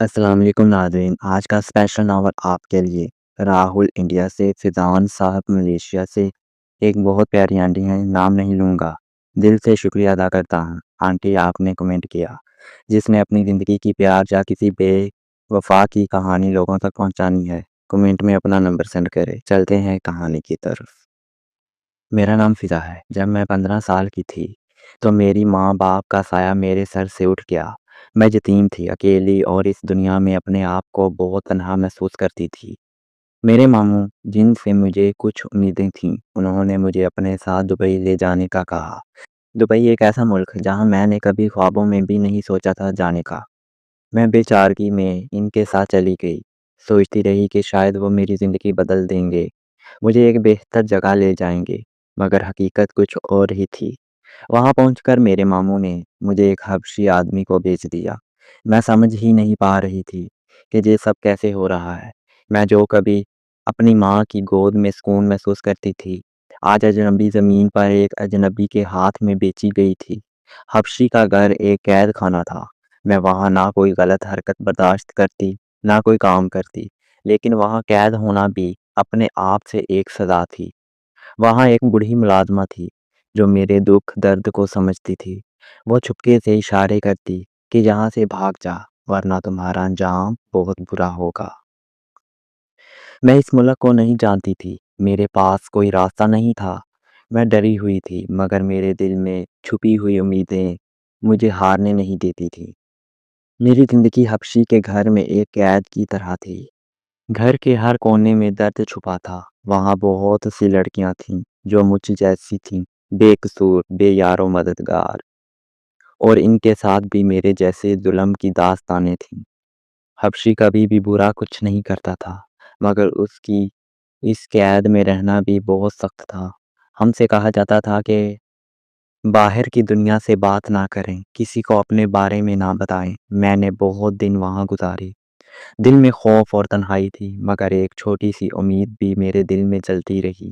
السلام علیکم ناظرین، آج کا اسپیشل ناول آپ کے لیے راہل انڈیا سے، فضان صاحب ملیشیا سے۔ ایک بہت پیاری آنٹی ہیں، نام نہیں لوں گا، دل سے شکریہ ادا کرتا ہوں آنٹی آپ نے کمنٹ کیا، جس نے اپنی زندگی کی پیار یا کسی بے وفا کی کہانی لوگوں تک پہنچانی ہے، کمنٹ میں اپنا نمبر سینڈ کرے۔ چلتے ہیں کہانی کی طرف۔ میرا نام فضا ہے۔ جب میں 15 سال کی تھی تو میری ماں باپ کا سایہ میرے سر سے اٹھ گیا۔ میں یتیم تھی، اکیلی، اور اس دنیا میں اپنے آپ کو بہت تنہا محسوس کرتی تھی۔ میرے ماموں، جن سے مجھے کچھ امیدیں تھیں، انہوں نے مجھے اپنے ساتھ دبئی لے جانے کا کہا۔ دبئی ایک ایسا ملک جہاں میں نے کبھی خوابوں میں بھی نہیں سوچا تھا جانے کا۔ میں بے چارگی میں ان کے ساتھ چلی گئی، سوچتی رہی کہ شاید وہ میری زندگی بدل دیں گے، مجھے ایک بہتر جگہ لے جائیں گے، مگر حقیقت کچھ اور ہی تھی۔ وہاں پہنچ کر میرے ماموں نے مجھے ایک حبشی آدمی کو بیچ دیا۔ میں سمجھ ہی نہیں پا رہی تھی کہ یہ سب کیسے ہو رہا ہے۔ میں جو کبھی اپنی ماں کی گود میں سکون محسوس کرتی تھی، آج اجنبی زمین پر ایک اجنبی کے ہاتھ میں بیچی گئی تھی۔ حبشی کا گھر ایک قید خانہ تھا۔ میں وہاں نہ کوئی غلط حرکت برداشت کرتی، نہ کوئی کام کرتی، لیکن وہاں قید ہونا بھی اپنے آپ سے ایک سزا تھی۔ وہاں ایک بوڑھی ملازمہ تھی جو میرے دکھ درد کو سمجھتی تھی۔ وہ چھپکے سے اشارے کرتی کہ یہاں سے بھاگ جا، ورنہ تمہارا انجام بہت برا ہوگا۔ میں اس ملک کو نہیں جانتی تھی، میرے پاس کوئی راستہ نہیں تھا۔ میں ڈری ہوئی تھی، مگر میرے دل میں چھپی ہوئی امیدیں مجھے ہارنے نہیں دیتی تھی۔ میری زندگی حبشی کے گھر میں ایک قید کی طرح تھی۔ گھر کے ہر کونے میں درد چھپا تھا۔ وہاں بہت سی لڑکیاں تھیں جو مجھ جیسی تھیں، بے قصور، بے یار و مددگار، اور ان کے ساتھ بھی میرے جیسے ظلم کی داستانیں تھیں۔ حبشی کبھی بھی برا کچھ نہیں کرتا تھا، مگر اس قید میں رہنا بھی بہت سخت تھا۔ ہم سے کہا جاتا تھا کہ باہر کی دنیا سے بات نہ کریں، کسی کو اپنے بارے میں نہ بتائیں۔ میں نے بہت دن وہاں گزارے۔ دل میں خوف اور تنہائی تھی، مگر ایک چھوٹی سی امید بھی میرے دل میں جلتی رہی۔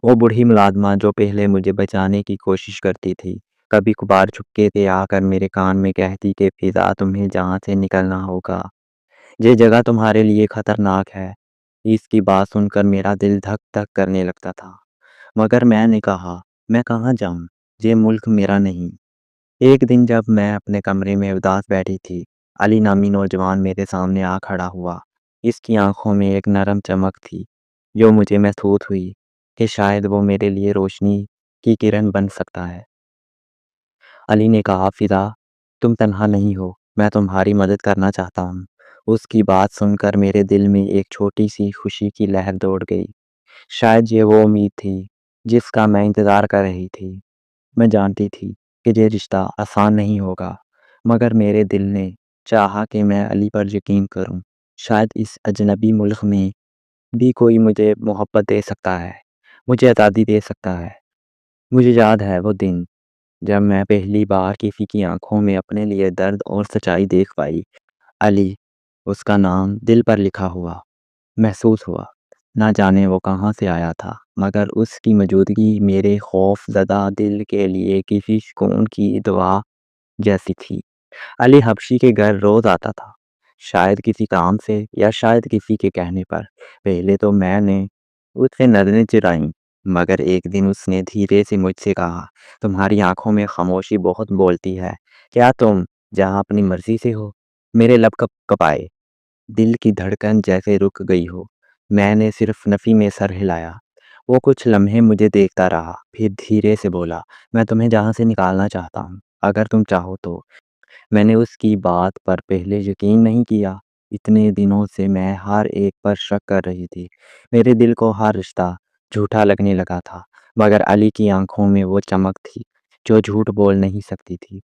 وہ بوڑھی ملازمہ جو پہلے مجھے بچانے کی کوشش کرتی تھی، کبھی کبھار چھپکے سے آ کر میرے کان میں کہتی کہ فضا، تمہیں جہاں سے نکلنا ہوگا، یہ جگہ تمہارے لیے خطرناک ہے۔ اس کی بات سن کر میرا دل دھک دھک کرنے لگتا تھا، مگر میں نے کہا، میں کہاں جاؤں، یہ ملک میرا نہیں۔ ایک دن جب میں اپنے کمرے میں اداس بیٹھی تھی، علی نامی نوجوان میرے سامنے آ کھڑا ہوا۔ اس کی آنکھوں میں ایک نرم چمک تھی جو مجھے محسوس ہوئی کہ شاید وہ میرے لیے روشنی کی کرن بن سکتا ہے۔ علی نے کہا، فضا، تم تنہا نہیں ہو، میں تمہاری مدد کرنا چاہتا ہوں۔ اس کی بات سن کر میرے دل میں ایک چھوٹی سی خوشی کی لہر دوڑ گئی۔ شاید یہ وہ امید تھی جس کا میں انتظار کر رہی تھی۔ میں جانتی تھی کہ یہ رشتہ آسان نہیں ہوگا، مگر میرے دل نے چاہا کہ میں علی پر یقین کروں۔ شاید اس اجنبی ملک میں بھی کوئی مجھے محبت دے سکتا ہے، مجھے آزادی دے سکتا ہے۔ مجھے یاد ہے وہ دن جب میں پہلی بار کسی کی آنکھوں میں اپنے لیے درد اور سچائی دیکھ پائی۔ علی، اس کا نام دل پر لکھا ہوا محسوس ہوا۔ نہ جانے وہ کہاں سے آیا تھا، مگر اس کی موجودگی میرے خوف زدہ دل کے لیے کسی سکون کی دعا جیسی تھی۔ علی حبشی کے گھر روز آتا تھا، شاید کسی کام سے یا شاید کسی کے کہنے پر۔ پہلے تو میں نے اس سے نظریں چرائیں، مگر ایک دن اس نے دھیرے سے مجھ سے کہا، تمہاری آنکھوں میں خاموشی بہت بولتی ہے، کیا تم جہاں اپنی مرضی سے ہو؟ میرے لب کپائے، دل کی دھڑکن جیسے رک گئی ہو۔ میں نے صرف نفی میں سر ہلایا۔ وہ کچھ لمحے مجھے دیکھتا رہا، پھر دھیرے سے بولا، میں تمہیں جہاں سے نکالنا چاہتا ہوں، اگر تم چاہو تو۔ میں نے اس کی بات پر پہلے یقین نہیں کیا۔ اتنے دنوں سے میں ہر ایک پر شک کر رہی تھی۔ میرے دل کو ہر رشتہ جھوٹا لگنے لگا تھا، مگر علی کی آنکھوں میں وہ چمک تھی جو جھوٹ بول نہیں سکتی تھی۔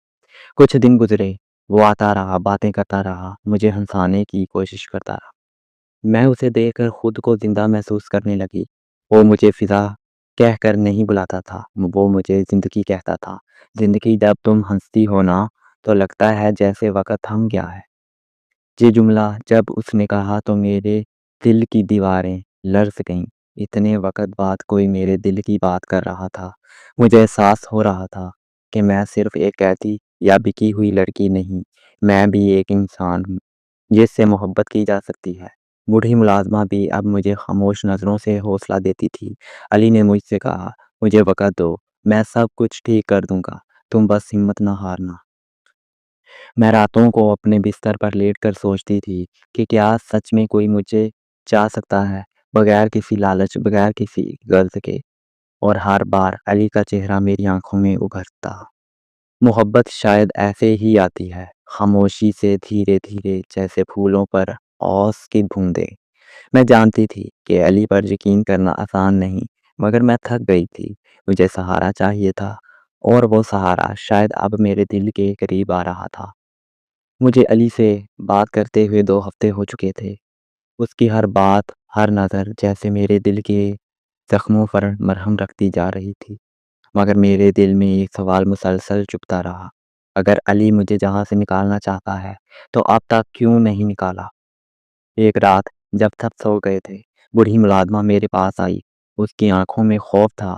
کچھ دن گزرے، وہ آتا رہا، باتیں کرتا رہا، مجھے ہنسانے کی کوشش کرتا رہا۔ میں اسے دیکھ کر خود کو زندہ محسوس کرنے لگی۔ وہ مجھے فضا کہہ کر نہیں بلاتا تھا، وہ مجھے زندگی کہتا تھا۔ زندگی، جب تم ہنستی ہو نا تو لگتا ہے جیسے وقت تھم گیا ہے۔ یہ جملہ جب اس نے کہا تو میرے دل کی دیواریں لرز گئیں۔ اتنے وقت بعد کوئی میرے دل کی بات کر رہا تھا۔ مجھے احساس ہو رہا تھا کہ میں صرف ایک قیدی یا بکی ہوئی لڑکی نہیں، میں بھی ایک انسان ہوں۔ جس سے محبت کی جا سکتی ہے۔ بوڑھی ملازمہ بھی اب مجھے خاموش نظروں سے حوصلہ دیتی تھی۔ علی نے مجھ سے کہا، مجھے وقت دو، میں سب کچھ ٹھیک کر دوں گا، تم بس ہمت نہ ہارنا۔ میں راتوں کو اپنے بستر پر لیٹ کر سوچتی تھی کہ کیا سچ میں کوئی مجھے چاہ سکتا ہے، بغیر کسی لالچ، بغیر کسی غرض کے۔ اور ہر بار علی کا چہرہ میری آنکھوں میں ابھرتا۔ محبت شاید ایسے ہی آتی ہے، خاموشی سے، دھیرے دھیرے، جیسے پھولوں پر اوس کی بوندیں۔ میں جانتی تھی کہ علی پر یقین کرنا آسان نہیں، مگر میں تھک گئی تھی۔ مجھے سہارا چاہیے تھا، اور وہ سہارا شاید اب میرے دل کے قریب آ رہا تھا۔ مجھے علی سے بات کرتے ہوئے 2 ہفتے ہو چکے تھے۔ اس کی ہر بات، ہر نظر جیسے میرے دل کے زخموں پر مرہم رکھتی جا رہی تھی۔ مگر میرے دل میں ایک سوال مسلسل چپتا رہا، اگر علی مجھے جہاں سے نکالنا چاہتا ہے تو اب تک کیوں نہیں نکالا؟ ایک رات جب سب سو گئے تھے، بوڑھی ملازمہ میرے پاس آئی۔ اس کی آنکھوں میں خوف تھا۔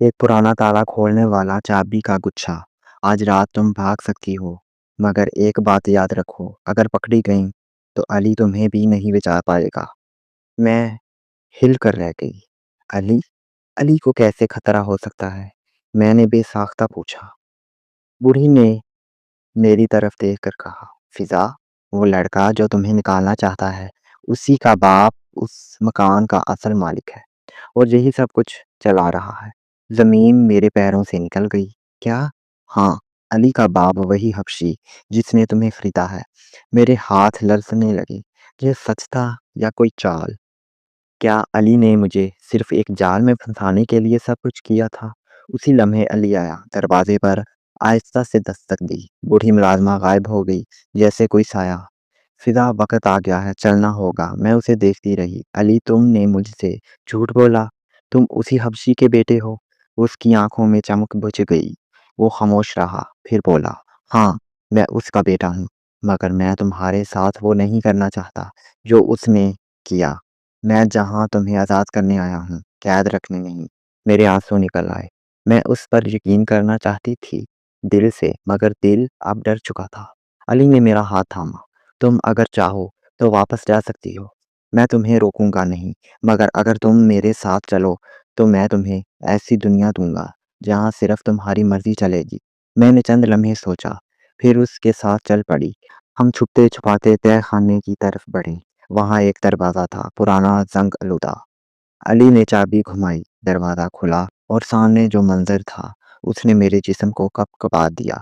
ایک پرانا تالا کھولنے والا چابی کا گچھا۔ آج رات تم بھاگ سکتی ہو، مگر ایک بات یاد رکھو، اگر پکڑی گئیں تو علی تمہیں بھی نہیں بچا پائے گا۔ میں ہل کر رہ گئی۔ علی؟ علی کو کیسے خطرہ ہو سکتا ہے؟ میں نے بے ساختہ پوچھا۔ بوڑھی نے میری طرف دیکھ کر کہا، فضا، وہ لڑکا جو تمہیں نکالنا چاہتا ہے، اسی کا باپ اس مکان کا اصل مالک ہے، اور یہی سب کچھ چلا رہا ہے۔ زمین میرے پیروں سے نکل گئی۔ کیا؟ ہاں، علی کا باپ وہی حبشی جس نے تمہیں خریدا ہے۔ میرے ہاتھ لرزنے لگے۔ یہ سچ تھا یا کوئی چال؟ کیا علی نے مجھے صرف ایک جال میں پھنسانے کے لیے سب کچھ کیا تھا؟ اسی لمحے علی آیا، دروازے پر آہستہ سے دستک دی۔ بوڑھی ملازمہ غائب ہو گئی جیسے کوئی سایہ۔ فضا، وقت آ گیا ہے، چلنا ہوگا۔ میں اسے دیکھتی رہی۔ علی، تم نے مجھ سے جھوٹ بولا، تم اسی حبشی کے بیٹے ہو؟ اس کی آنکھوں میں چمک بجھ گئی۔ وہ خاموش رہا، پھر بولا، ہاں، میں اس کا بیٹا ہوں، مگر میں تمہارے ساتھ وہ نہیں کرنا چاہتا جو اس نے کیا۔ میں جہاں تمہیں آزاد کرنے آیا ہوں، قید رکھنے نہیں۔ میرے آنسو نکل آئے۔ میں اس پر یقین کرنا چاہتی تھی، دل سے، مگر دل اب ڈر چکا تھا۔ علی نے میرا ہاتھ تھاما۔ تم اگر چاہو تو واپس جا سکتی ہو، میں تمہیں روکوں گا نہیں، مگر اگر تم میرے ساتھ چلو تو میں تمہیں ایسی دنیا دوں گا جہاں صرف تمہاری مرضی چلے گی۔ میں نے چند لمحے سوچا، پھر اس کے ساتھ چل پڑی۔ ہم چھپتے چھپاتے تہہ خانے کی طرف بڑھے۔ وہاں ایک دروازہ تھا، پرانا، زنگ آلودہ۔ علی نے چابی گھمائی، دروازہ کھلا، اور سامنے جو منظر تھا اس نے میرے جسم کو کپکپا دیا۔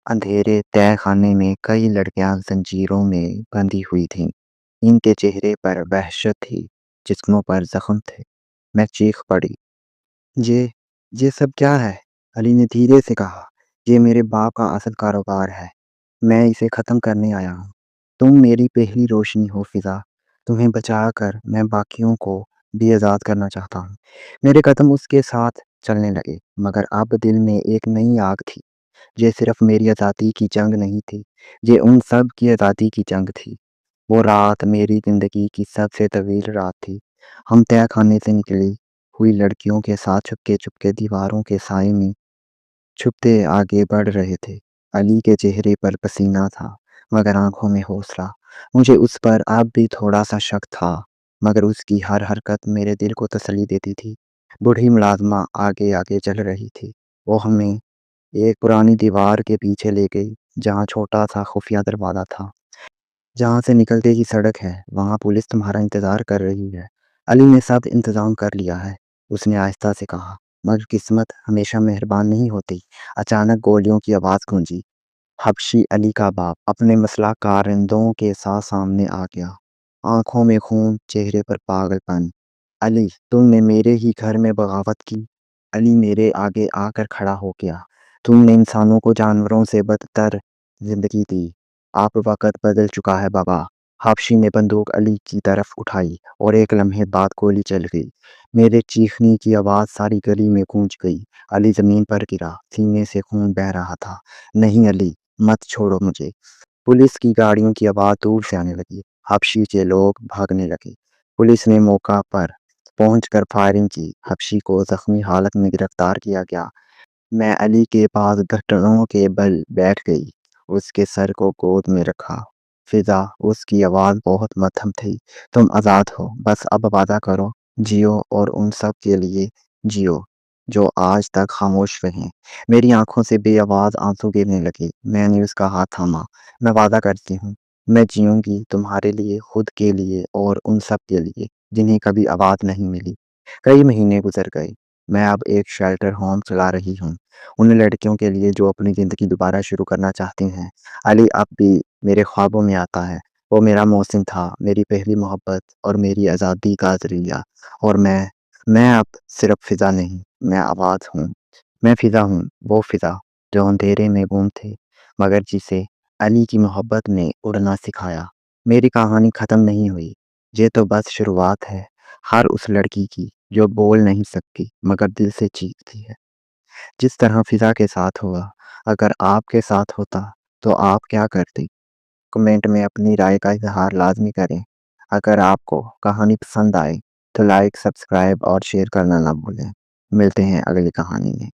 اندھیرے تہہ خانے میں کئی لڑکیاں زنجیروں میں بندھی ہوئی تھیں۔ ان کے چہرے پر وحشت تھی، جسموں پر زخم تھے۔ میں چیخ پڑی، یہ یہ سب کیا ہے؟ علی نے دھیرے سے کہا، یہ میرے باپ کا اصل کاروبار ہے، میں اسے ختم کرنے آیا ہوں۔ تم میری پہلی روشنی ہو فضا، تمہیں بچا کر میں باقیوں کو بھی آزاد کرنا چاہتا ہوں۔ میرے قدم اس کے ساتھ چلنے لگے، مگر اب دل میں ایک نئی آگ تھی۔ یہ صرف میری آزادی کی جنگ نہیں تھی، یہ ان سب کی آزادی کی جنگ تھی۔ وہ رات میری زندگی کی سب سے طویل رات تھی۔ ہم تہہ خانے سے نکلی ہوئی لڑکیوں کے ساتھ چھپکے چھپکے دیواروں کے سائے میں چھپتے آگے بڑھ رہے تھے۔ علی کے چہرے پر پسینہ تھا، مگر آنکھوں میں حوصلہ۔ مجھے اس پر اب بھی تھوڑا سا شک تھا، مگر اس کی ہر حرکت میرے دل کو تسلی دیتی تھی۔ بوڑھی ملازمہ آگے آگے چل رہی تھی۔ وہ ہمیں ایک پرانی دیوار کے پیچھے لے گئی، جہاں چھوٹا سا خفیہ دروازہ تھا۔ جہاں سے نکلتے ہی سڑک ہے، وہاں پولیس تمہارا انتظار کر رہی ہے۔ علی نے سب انتظام کر لیا ہے، اس نے آہستہ سے کہا، مگر قسمت ہمیشہ مہربان نہیں ہوتی۔ اچانک گولیوں کی آواز گونجی۔ حبشی علی کا باپ اپنے مسلح کارندوں کے ساتھ سامنے آ گیا، آنکھوں میں خون، چہرے پر پاگل پن۔ علی، تم نے میرے ہی گھر میں بغاوت کی؟ علی میرے آگے آ کر کھڑا ہو گیا۔ تم نے انسانوں کو جانوروں سے بدتر زندگی دی۔ آپ وقت بدل چکا ہے بابا۔ حبشی نے بندوق علی کی طرف اٹھائی، اور ایک لمحے بعد گولی چل گئی۔ میرے چیخنے کی آواز ساری گلی میں گونج گئی۔ علی زمین پر گرا، سینے سے خون بہہ رہا تھا۔ نہیں علی، مت چھوڑو مجھے۔ پولیس کی گاڑیوں کی آواز دور سے آنے لگی۔ حبشی کے لوگ بھاگنے لگے۔ پولیس نے موقع پر پہنچ کر فائرنگ کی۔ حبشی کو زخمی حالت میں گرفتار کیا گیا۔ میں علی کے پاس گھٹنوں کے بل بیٹھ گئی، اس کے سر کو گود میں رکھا۔ فضا، اس کی آواز بہت مدھم تھی۔ تم آزاد ہو، بس اب وعدہ کرو، جیو اور ان سب کے لیے جیو جو آج تک خاموش رہیں۔ میری آنکھوں سے بے آواز آنسو گرنے لگے۔ میں نے اس کا ہاتھ تھاما۔ میں وعدہ کرتی ہوں، میں جیوں گی تمہارے لیے، خود کے لیے اور ان سب کے لیے جنہیں کبھی آواز نہیں ملی۔ کئی مہینے گزر گئے۔ میں اب ایک شیلٹر ہوم چلا رہی ہوں، ان لڑکیوں کے لیے جو اپنی زندگی دوبارہ شروع کرنا چاہتی ہیں۔ علی اب بھی میرے خوابوں میں آتا ہے۔ وہ میرا محسن تھا، میری پہلی محبت اور میری آزادی کا ذریعہ۔ اور میں اب صرف فضا نہیں، میں آواز ہوں۔ میں فضا ہوں، وہ فضا جو اندھیرے میں گم تھے مگر جسے علی کی محبت نے اڑنا سکھایا۔ میری کہانی ختم نہیں ہوئی، یہ تو بس شروعات ہے ہر اس لڑکی کی جو بول نہیں سکتی مگر دل سے چیختی ہے، جس طرح فضا کے ساتھ ہوا۔ اگر آپ کے ساتھ ہوتا تو آپ کیا کرتے؟ کمنٹ میں اپنی رائے کا اظہار لازمی کریں۔ اگر آپ کو کہانی پسند آئے تو لائک، سبسکرائب اور شیئر کرنا نہ بھولیں۔ ملتے ہیں اگلی کہانی میں۔